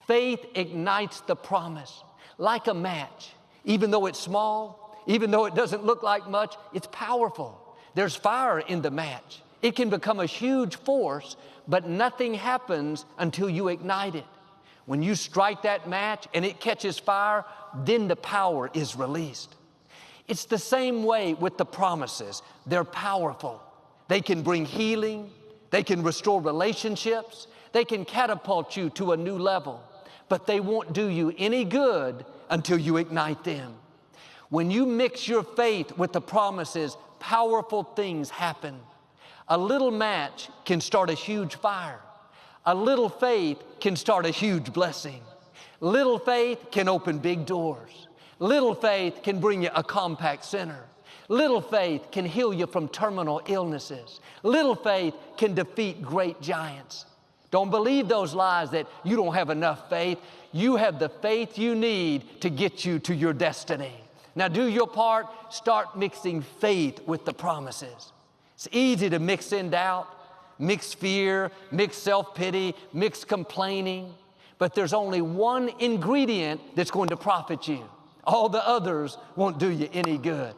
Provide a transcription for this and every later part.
Faith ignites the promise like a match. Even though it's small, even though it doesn't look like much, it's powerful. There's fire in the match. It can become a huge force, but nothing happens until you ignite it. When you strike that match and it catches fire, then the power is released. It's the same way with the promises. They're powerful. They can bring healing. They can restore relationships. They can catapult you to a new level. But they won't do you any good until you ignite them. When you mix your faith with the promises, powerful things happen. A little match can start a huge fire. A little faith can start a huge blessing. Little faith can open big doors. Little faith can bring you a compact center. Little faith can heal you from terminal illnesses. Little faith can defeat great giants. Don't believe those lies that you don't have enough faith. You have the faith you need to get you to your destiny. Now do your part. Start mixing faith with the promises. It's easy to mix in doubt, mix fear, mix self-pity, mix complaining. But there's only one ingredient that's going to profit you. All the others won't do you any good.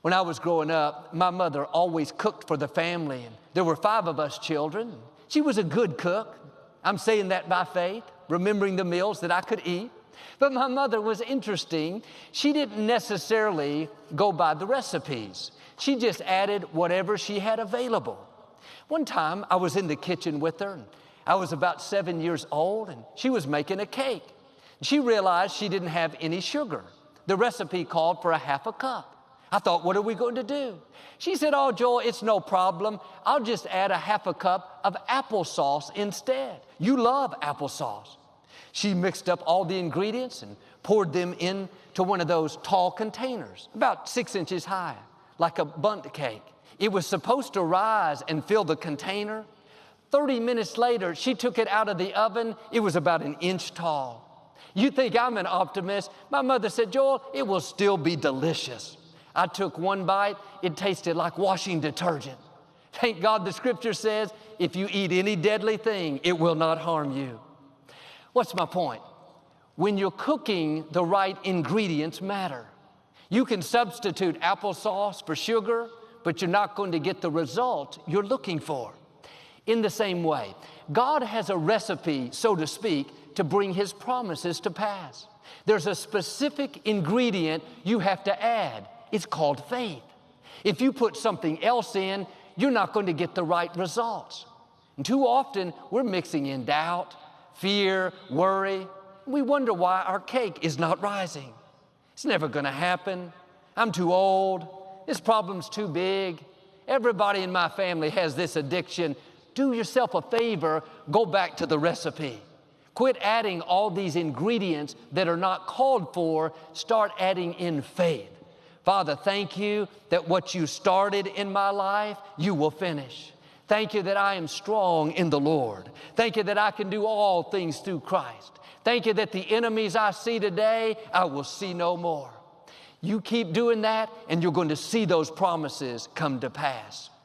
When I was growing up, my mother always cooked for the family, and there were 5 of us children. She was a good cook. I'm saying that by faith, remembering the meals that I could eat. But my mother was interesting. She didn't necessarily go by the recipes. She just added whatever she had available. One time I was in the kitchen with her, and I was about 7 years old, and she was making a cake. She realized she didn't have any sugar. The recipe called for a half a cup. I thought, what are we going to do? She said, oh, Joel, it's no problem. I'll just add a half a cup of applesauce instead. You love applesauce. She mixed up all the ingredients and poured them into one of those tall containers, about 6 inches high, like a bundt cake. It was supposed to rise and fill the container. 30 minutes later, she took it out of the oven. It was about 1 inch tall. You think I'm an optimist? My mother said, Joel, it will still be delicious. I took one bite. It tasted like washing detergent. Thank God the scripture says, if you eat any deadly thing, it will not harm you. What's my point? When you're cooking, the right ingredients matter. You can substitute applesauce for sugar, but you're not going to get the result you're looking for. In the same way, God has a recipe, so to speak, to bring His promises to pass. There's a specific ingredient you have to add. It's called faith. If you put something else in, you're not going to get the right results. And too often, we're mixing in doubt, fear, worry. We wonder why our cake is not rising. It's never going to happen. I'm too old. This problem's too big. Everybody in my family has this addiction. Do yourself a favor, go back to the recipe. Quit adding all these ingredients that are not called for. Start adding in faith. Father, thank you that what you started in my life, you will finish. Thank you that I am strong in the Lord. Thank you that I can do all things through Christ. Thank you that the enemies I see today, I will see no more. You keep doing that, and you're going to see those promises come to pass.